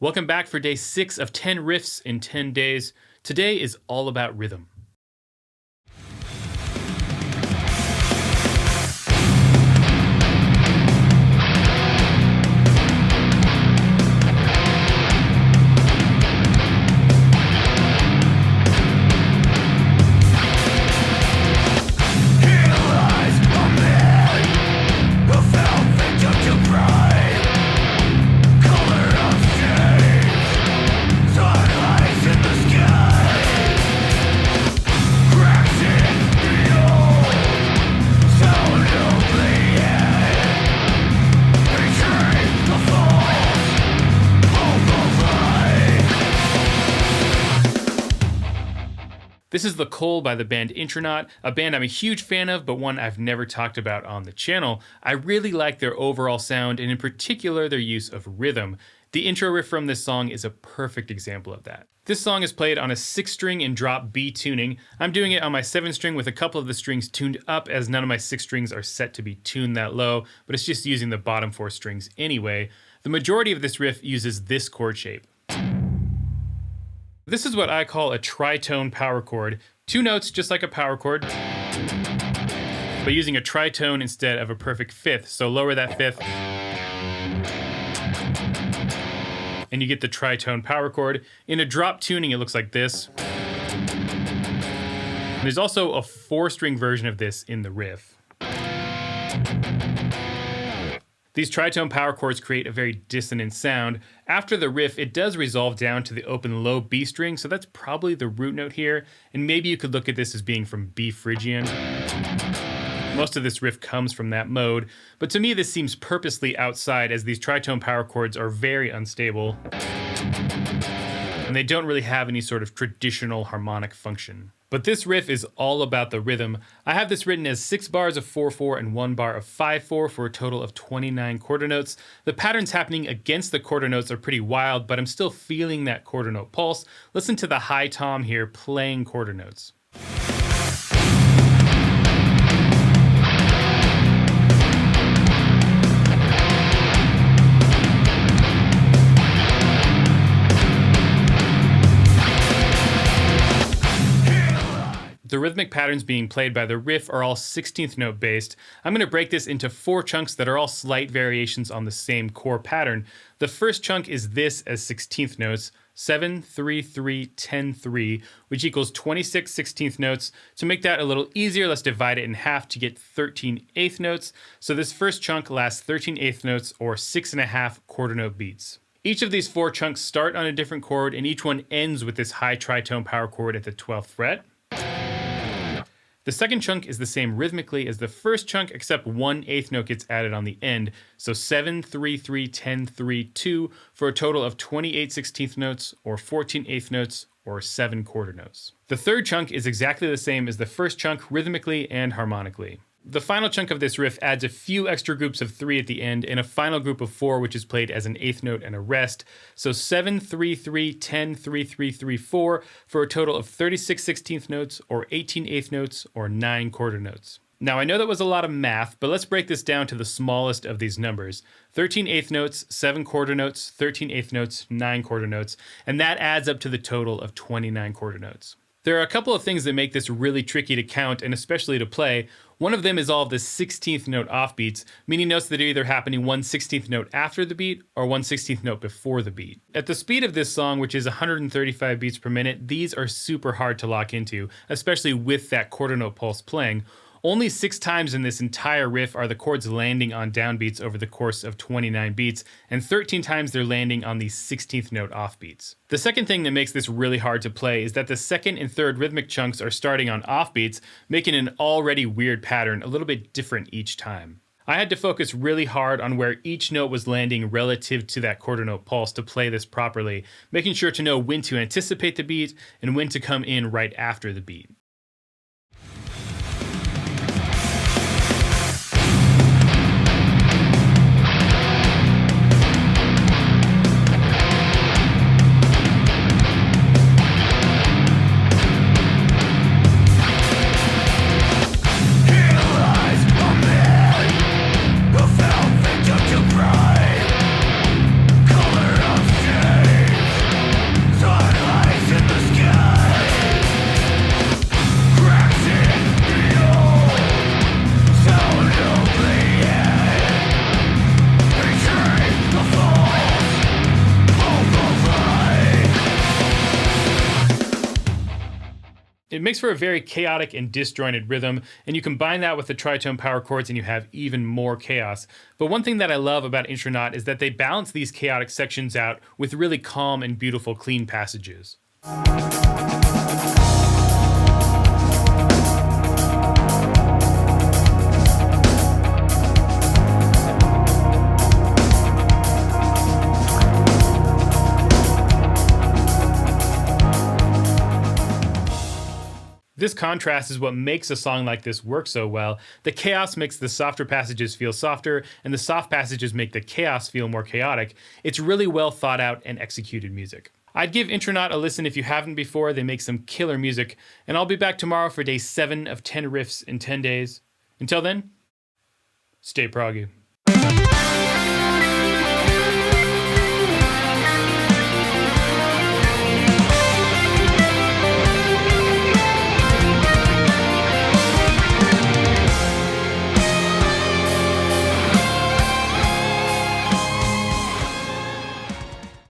Welcome back for day 6 of 10 riffs in 10 days. Today is all about rhythm. This is the Cull by the band Intronaut, a band I'm a huge fan of, but one I've never talked about on the channel. I really like their overall sound, and in particular their use of rhythm. The intro riff from this song is a perfect example of that. This song is played on a 6-string in drop B tuning. I'm doing it on my 7-string with a couple of the strings tuned up, as none of my 6 strings are set to be tuned that low, but it's just using the bottom 4 strings anyway. The majority of this riff uses this chord shape. This is what I call a tritone power chord. 2 notes just like a power chord, but using a tritone instead of a perfect 5th. So lower that 5th, and you get the tritone power chord. In a drop tuning, it looks like this. And there's also a 4-string version of this in the riff. These tritone power chords create a very dissonant sound. After the riff, it does resolve down to the open low B string, so that's probably the root note here, and maybe you could look at this as being from B Phrygian. Most of this riff comes from that mode, but to me this seems purposely outside, as these tritone power chords are very unstable, and they don't really have any sort of traditional harmonic function. But this riff is all about the rhythm. I have this written as 6 bars of 4/4 and 1 bar of 5/4 for a total of 29 quarter notes. The patterns happening against the quarter notes are pretty wild, but I'm still feeling that quarter note pulse. Listen to the high tom here playing quarter notes. The rhythmic patterns being played by the riff are all 16th note based. I'm going to break this into 4 chunks that are all slight variations on the same core pattern. The first chunk is this as 16th notes, 7, 3, 3, 10, 3, which equals 26 16th notes. To make that a little easier, let's divide it in half to get 13 eighth notes. So this first chunk lasts 13 eighth notes, or 6.5 quarter note beats. Each of these 4 chunks start on a different chord, and each one ends with this high tritone power chord at the 12th fret. The second chunk is the same rhythmically as the first chunk, except 1 eighth note gets added on the end. So 7, 3, 3, 10, 3, 2 for a total of 28 16th notes, or 14 eighth notes, or 7 quarter notes. The third chunk is exactly the same as the first chunk rhythmically and harmonically. The final chunk of this riff adds a few extra groups of 3 at the end and a final group of 4, which is played as an eighth note and a rest. So 7, 3, 3, 10, 3, 3, 3, 4 for a total of 36 16th notes, or 18 eighth notes, or 9 quarter notes. Now I know that was a lot of math, but let's break this down to the smallest of these numbers. 13 eighth notes, 7 quarter notes, 13 eighth notes, 9 quarter notes, and that adds up to the total of 29 quarter notes. There are a couple of things that make this really tricky to count and especially to play. One of them is all of the 16th note offbeats, meaning notes that are either happening 1 16th note after the beat or 1 16th note before the beat. At the speed of this song, which is 135 beats per minute, these are super hard to lock into, especially with that quarter note pulse playing. Only 6 times in this entire riff are the chords landing on downbeats over the course of 29 beats, and 13 times they're landing on these 16th note offbeats. The second thing that makes this really hard to play is that the second and third rhythmic chunks are starting on offbeats, making an already weird pattern a little bit different each time. I had to focus really hard on where each note was landing relative to that quarter note pulse to play this properly, making sure to know when to anticipate the beat and when to come in right after the beat. Fell victim to pride, color of shame. It makes for a very chaotic and disjointed rhythm, and you combine that with the tritone power chords and you have even more chaos. But one thing that I love about Intronaut is that they balance these chaotic sections out with really calm and beautiful clean passages. This contrast is what makes a song like this work so well. The chaos makes the softer passages feel softer, and the soft passages make the chaos feel more chaotic. It's really well thought out and executed music. I'd give Intronaut a listen if you haven't before. They make some killer music, and I'll be back tomorrow for day 7 of 10 riffs in 10 days. Until then, stay proggy.